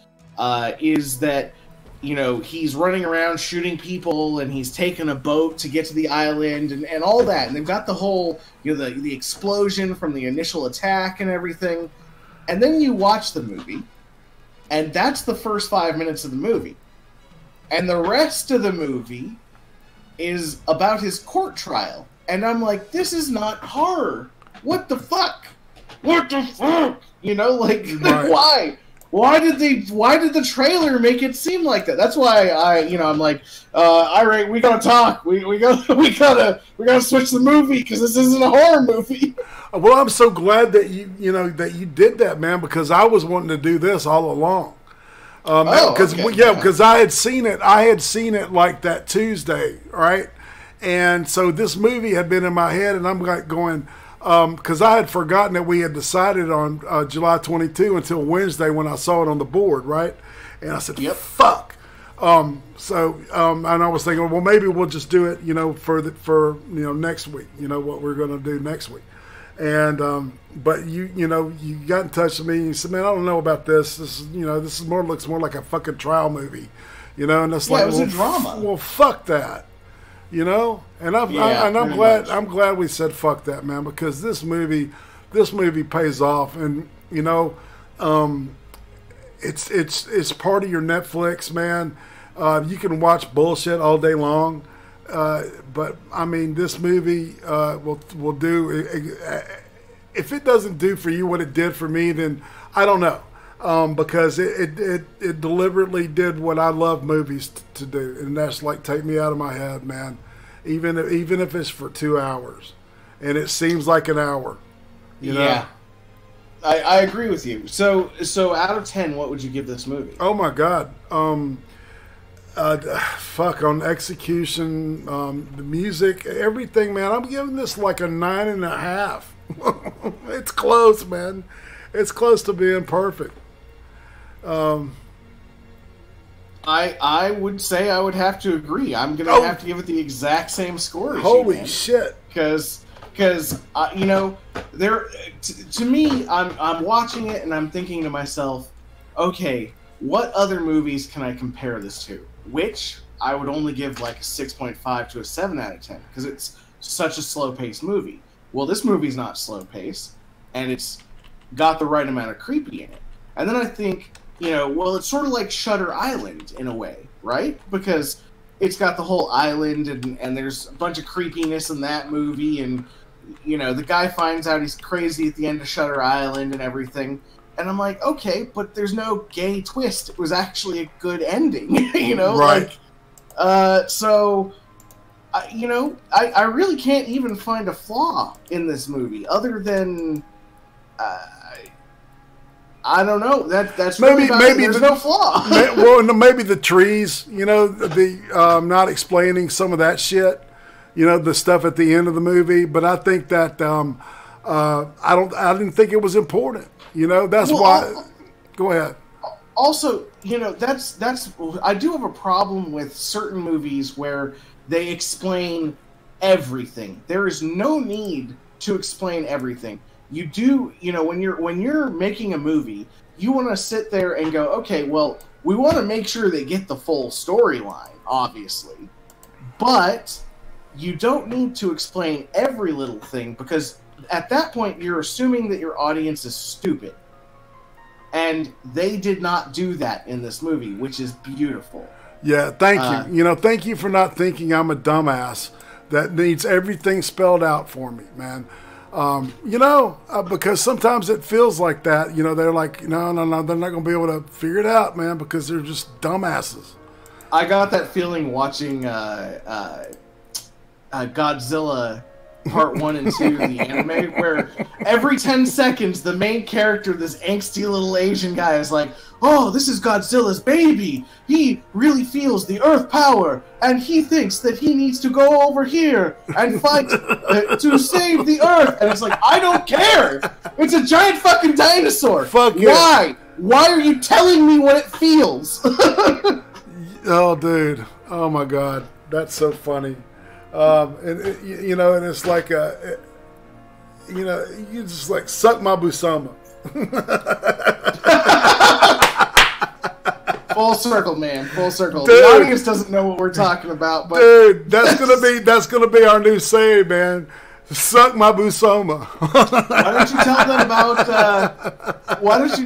S4: is that he's running around shooting people, and he's taking a boat to get to the island, and all that. And they've got the whole, the explosion from the initial attack and everything. And then you watch the movie, and that's the first 5 minutes of the movie. And the rest of the movie is about his court trial. And I'm like, this is not horror. What the fuck? what the fuck? You know, like,
S1: Right.
S4: why? Why did the trailer make it seem like that? That's why I'm like, Irate, we gotta talk. We gotta switch the movie because this isn't a horror movie.
S1: Well, I'm so glad that that you did that, man, because I was wanting to do this all along. Because I had seen it. I had seen it like that Tuesday, right? And so this movie had been in my head, and I'm like going, because I had forgotten that we had decided on July 22 until Wednesday when I saw it on the board, right? And I said, fuck. And I was thinking, well, maybe we'll just do it, for next week, what we're going to do next week. And but you got in touch with me and you said, man, I don't know about this. This looks more like a fucking trial movie, and it's like,
S4: it was a drama.
S1: Well, fuck that. And I'm glad we said fuck that, man, because this movie pays off, and it's part of your Netflix, man. You can watch bullshit all day long, but I mean, this movie will do. If it doesn't do for you what it did for me, then I don't know. Because it deliberately did what I love movies to do, and that's like take me out of my head, man. Even if it's for 2 hours, and it seems like an hour.
S4: Yeah, I agree with you. So out of 10, what would you give this movie?
S1: Oh my God, fuck on execution, the music, everything, man. I'm giving this like a 9.5. It's close, man. It's close to being perfect.
S4: I would say I would have to agree. I'm gonna have to give it the exact same score.
S1: Holy shit!
S4: Because to me, I'm watching it and I'm thinking to myself, okay, what other movies can I compare this to? Which I would only give like a 6.5 to a 7 out of 10 because it's such a slow-paced movie. Well, this movie's not slow-paced, and it's got the right amount of creepy in it. And then I think, it's sort of like Shutter Island in a way, right? Because it's got the whole island, and there's a bunch of creepiness in that movie, and, the guy finds out he's crazy at the end of Shutter Island and everything. And I'm like, okay, but there's no gay twist. It was actually a good ending,
S1: Right.
S4: I really can't even find a flaw in this movie other than I don't know. That's maybe there's no flaw.
S1: Maybe the trees, the not explaining some of that shit, the stuff at the end of the movie. But I think that I didn't think it was important. That's why. Go ahead.
S4: Also, that's I do have a problem with certain movies where they explain everything. There is no need to explain everything. You do, when you're making a movie, you want to sit there and go, okay, well, we want to make sure they get the full storyline, obviously. But you don't need to explain every little thing because at that point you're assuming that your audience is stupid. And they did not do that in this movie, which is beautiful.
S1: Yeah, thank you. Thank you for not thinking I'm a dumbass that needs everything spelled out for me, man. Because sometimes it feels like that. They're like, no, they're not going to be able to figure it out, man, because they're just dumbasses.
S4: I got that feeling watching Godzilla Part 1 and 2, the anime, where every 10 seconds the main character, this angsty little Asian guy, is like, oh, this is Godzilla's baby. He really feels the earth power, and he thinks that he needs to go over here and fight to save the earth. And it's like, I don't care. It's a giant fucking dinosaur.
S1: Fuck
S4: Why? Yeah. Why are you telling me what it feels?
S1: Oh, dude. Oh, my God. That's so funny. And it's like you just like suck my busama.
S4: Full circle, man. Full circle.
S1: Dude,
S4: the audience doesn't know what we're talking about, but
S1: dude, that's gonna be our new saying, man. Suck my busama.
S4: Why don't you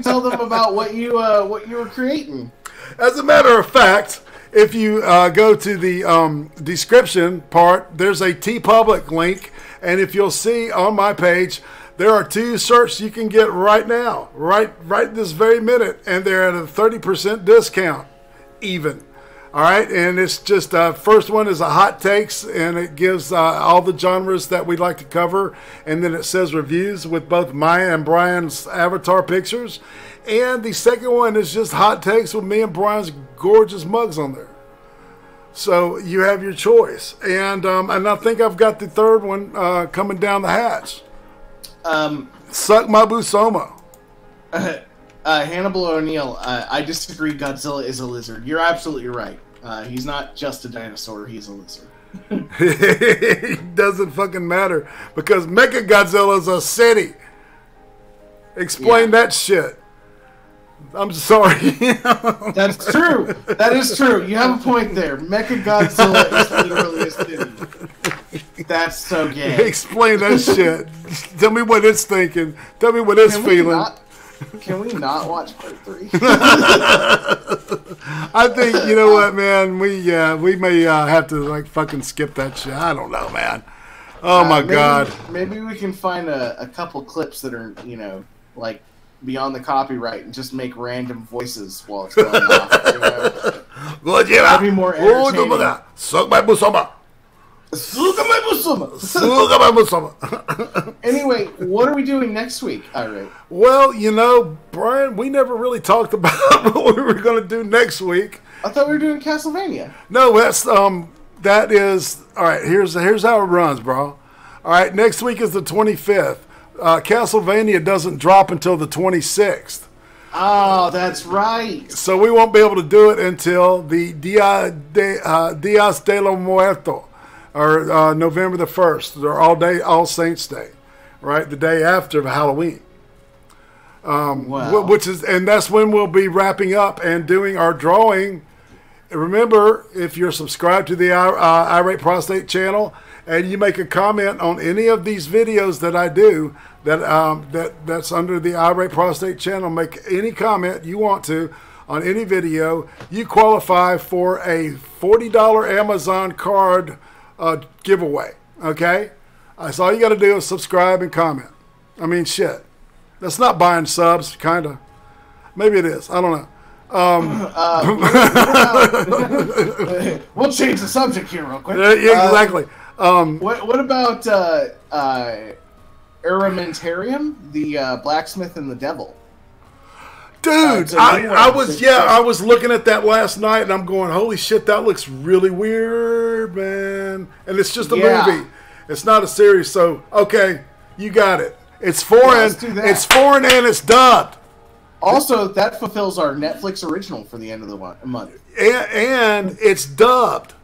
S4: tell them about what you were creating?
S1: As a matter of fact, if you go to the description part, there's a TeePublic link, and if you'll see on my page, There are 2 shirts you can get right now, right this very minute, and they're at a 30% discount, even. All right, and it's just first one is a hot takes, and it gives all the genres that we like to cover, and then it says reviews with both Maya and Brian's avatar pictures, and the second one is just hot takes with me and Brian's gorgeous mugs on there. So you have your choice, and I think I've got the third one coming down the hatch. Suck my busoma.
S4: Hannibal O'Neill, I disagree. Godzilla is a lizard. You're absolutely right. He's not just a dinosaur. He's a lizard.
S1: It doesn't fucking matter because Mechagodzilla is a city. Explain that shit. I'm sorry.
S4: That's true. That is true. You have a point there. Mechagodzilla is literally a city. That's so gay.
S1: Explain that shit. Tell me what it's thinking. Tell me what it's feeling.
S4: Can we not watch part 3?
S1: I think, you know what, man, we may have to like fucking skip that shit. I don't know, man. Oh my god.
S4: Maybe we can find a couple clips that are, you know, like beyond the copyright and just make random voices while it's going off. You know? That'd be more entertaining.
S1: Suck my busoma.
S4: Anyway, what are we doing next week, Irate?
S1: Well, you know, Brian, we never really talked about what we were going to do next week.
S4: I thought we were doing Castlevania.
S1: No, that is all right. Here's how it runs, bro. All right, next week is the 25th. Castlevania doesn't drop until the 26th.
S4: Oh, that's right.
S1: So we won't be able to do it until the Dias de los Muertos. Or November the 1st, or All Saints Day, right? The day after Halloween.
S4: Wow.
S1: And that's when we'll be wrapping up and doing our drawing. Remember, if you're subscribed to the Irate Prostate channel and you make a comment on any of these videos that I do, that's under the Irate Prostate channel, make any comment you want to on any video, you qualify for a $40 Amazon card giveaway. Okay, that's all you got to do is subscribe and comment. I mean, shit, that's not buying subs, kind of. Maybe it is. I don't know.
S4: We'll change the subject here real quick.
S1: Yeah, exactly.
S4: What about Aramentarium, the blacksmith and the devil?
S1: Dude, I was looking at that last night and I'm going, holy shit, that looks really weird, man. And it's just a movie. It's not a series. So, okay, you got it. It's foreign. It's foreign and it's dubbed.
S4: Also, that fulfills our Netflix original for the end of the month.
S1: And it's dubbed.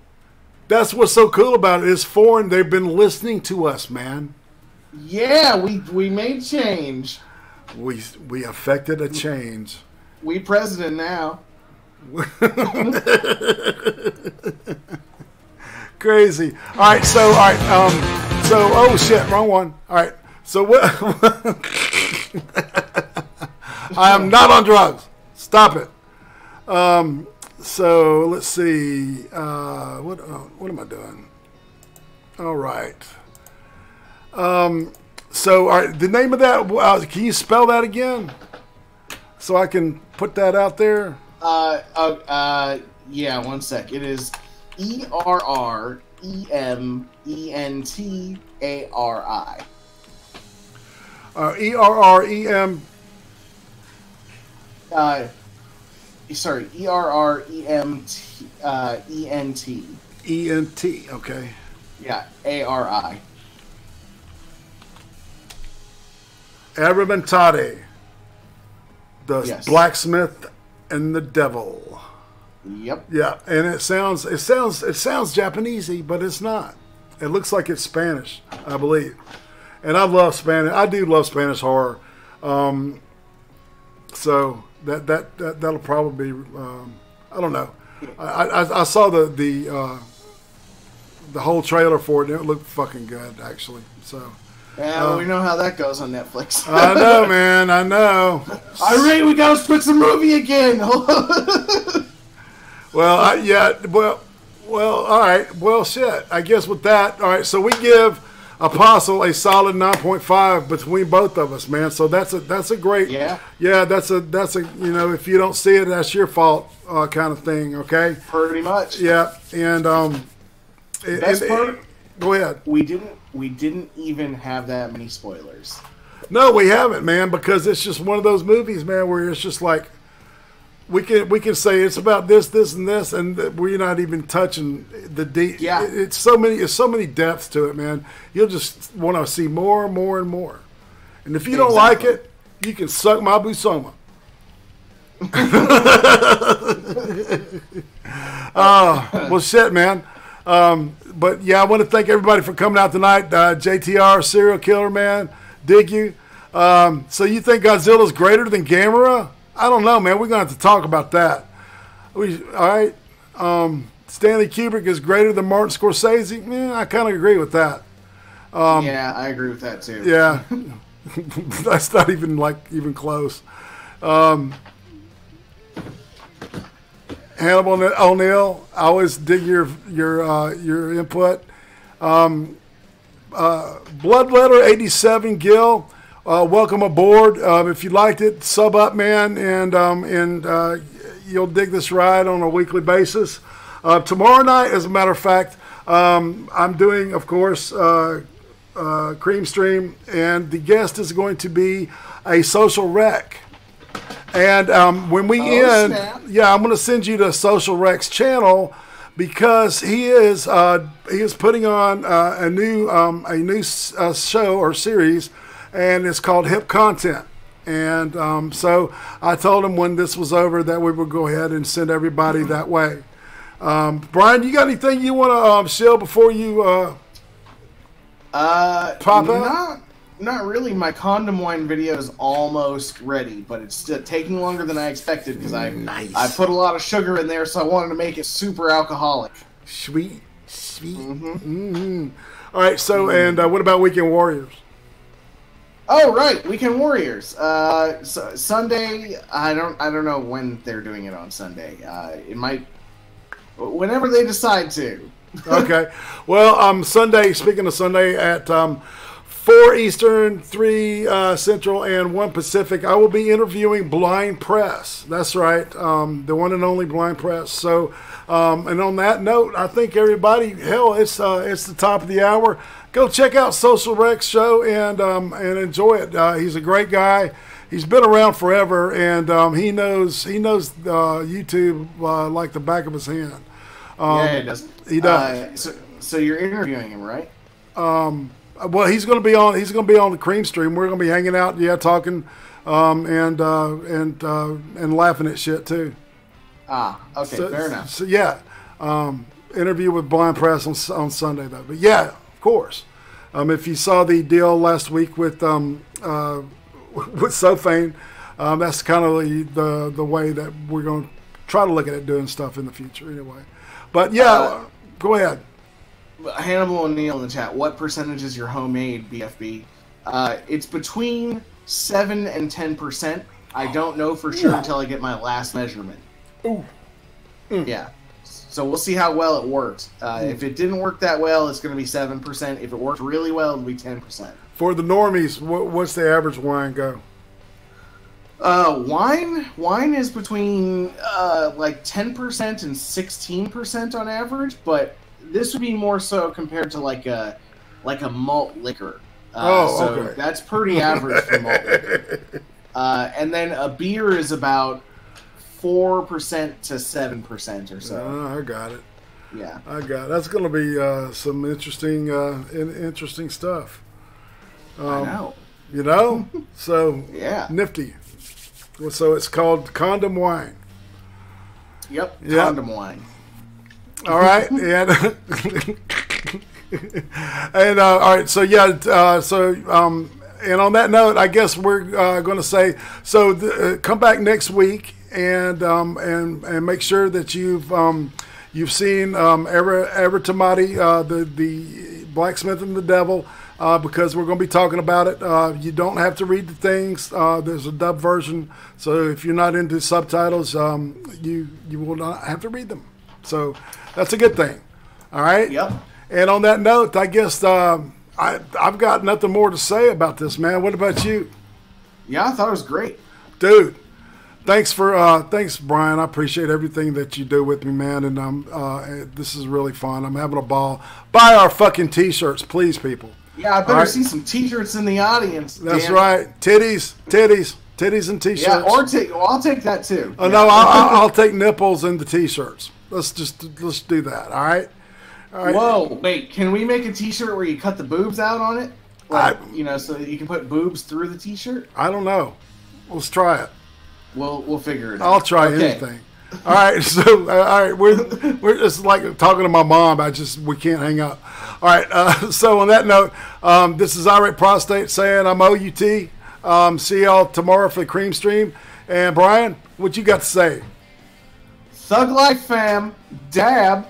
S1: That's what's so cool about it. It's foreign. They've been listening to us, man.
S4: Yeah, we made change.
S1: We affected a change.
S4: We president now.
S1: Crazy. All right. So oh shit, wrong one. All right. So what? I am not on drugs. Stop it. So let's see. What am I doing? All right. So, all right, the name of that, can you spell that again? So I can put that out there?
S4: Yeah, one sec. It is ERREMENTARI.
S1: ERREM.
S4: Sorry, ERREMENT.
S1: ENT, okay.
S4: Yeah, ARI.
S1: Aramentare, the blacksmith and the devil.
S4: Yep.
S1: Yeah, and it sounds Japanesey, but it's not. It looks like it's Spanish, I believe. And I love Spanish. I do love Spanish horror. So that'll probably be. I don't know. I saw the whole trailer for it, and it looked fucking good, actually. So.
S4: Yeah, we know how that goes on Netflix.
S1: I know, man. I know.
S4: Irate, we gotta split the movie again.
S1: Well, all right. Well, shit. I guess with that, all right. So we give Apostle a solid 9.5 between both of us, man. So that's a great that's a if you don't see it, that's your fault kind of thing. Okay,
S4: pretty much.
S1: Yeah, and
S4: best part.
S1: Go ahead.
S4: We didn't even have that many spoilers.
S1: No, we haven't, man, because it's just one of those movies, man, where it's just like we can say it's about this, and this, and we're not even touching the deep.
S4: Yeah,
S1: it's so many depths to it, man. You'll just want to see more and more and more. And if you don't like it, you can suck my busoma. Well, shit, man. But yeah, I want to thank everybody for coming out tonight. JTR, serial killer, man, dig you. So you think Godzilla's greater than Gamera? I don't know, man. We're gonna have to talk about that. All right. Stanley Kubrick is greater than Martin Scorsese. Yeah, I kind of agree with that.
S4: Yeah, I agree with that too.
S1: Yeah, that's not even close. Hannibal O'Neill, I always dig your input. Bloodletter 87, Gil, welcome aboard. If you liked it, sub up, man, and you'll dig this ride on a weekly basis. Tomorrow night, as a matter of fact, I'm doing, of course, Cream Stream, and the guest is going to be a social wreck. And when we end, I'm going to send you to Social Rec's channel because he is putting on a new show or series, and it's called Hip Content. And so I told him when this was over that we would go ahead and send everybody that way. Brian, you got anything you want to shill before you pop out?
S4: Not really. My condom wine video is almost ready, but it's still taking longer than I expected because I put a lot of sugar in there, so I wanted to make it super alcoholic.
S1: Sweet. Mm-hmm. All right. So, and what about Weekend Warriors?
S4: Oh, right, Weekend Warriors. So Sunday. I don't know when they're doing it on Sunday. It might whenever they decide to.
S1: Okay. Well, Sunday. Speaking of Sunday, at 4 Eastern, 3 Central, and 1 Pacific, I will be interviewing Blind Press. That's right, the one and only Blind Press. So, and on that note, I think everybody, hell, it's the top of the hour. Go check out Social Rec's show and enjoy it. He's a great guy. He's been around forever, and he knows YouTube like the back of his hand.
S4: Yeah, he does.
S1: He does.
S4: So you're interviewing him, right?
S1: Well, he's going to be on. He's going to be on the Cream Stream. We're going to be hanging out, talking, and laughing at shit too.
S4: Okay, fair enough.
S1: So yeah, interview with Blind Press on Sunday though. But yeah, of course. If you saw the deal last week with Sophane, that's kind of the way that we're going to try to look at it doing stuff in the future anyway. But yeah, go ahead.
S4: Hannibal O'Neill in the chat. What percentage is your homemade BFB? It's between 7 and 10%. I don't know for sure until I get my last measurement.
S1: Ooh.
S4: Yeah. So we'll see how well it worked. If it didn't work that well, it's going to be 7%. If it worked really well, it'll be 10%.
S1: For the normies, what's the average wine go?
S4: Wine is between like 10% and 16% on average, but this would be more so compared to like a malt liquor. So that's pretty average for malt liquor. And then a beer is about 4% to 7% or so.
S1: I got it.
S4: Yeah,
S1: I got it. That's going to be some interesting stuff.
S4: I know.
S1: So
S4: yeah,
S1: nifty. So it's called Condom Wine.
S4: Yep. Condom wine.
S1: All right, and and all right. So yeah, and on that note, I guess we're going to say so. Come back next week and make sure that you've seen Evertamati, the Blacksmith and the Devil. Because we're going to be talking about it. You don't have to read the things. There's a dub version, so if you're not into subtitles, you will not have to read them. So that's a good thing. All right.
S4: Yep.
S1: And on that note, I guess I've got nothing more to say about this, man. What about you?
S4: Yeah, I thought it was great.
S1: Dude, thanks, Brian. I appreciate everything that you do with me, man. And this is really fun. I'm having a ball. Buy our fucking T-shirts, please, people.
S4: Yeah, I better see some T-shirts in the audience.
S1: That's right. Titties and T-shirts.
S4: Yeah, I'll take that too.
S1: Oh, no, I'll take nipples and the T-shirts. Let's do that. All right.
S4: Whoa, wait! Can we make a T-shirt where you cut the boobs out on it, like so that you can put boobs through the T-shirt?
S1: I don't know. Let's try it.
S4: We'll figure it out.
S1: I'll try anything. All right. So we're just like talking to my mom. We can't hang up. All right. So on that note, this is Irate Prostate saying I'm OUT. See y'all tomorrow for the Cream Stream. And Brian, what you got to say?
S4: Thug life, fam. Dab.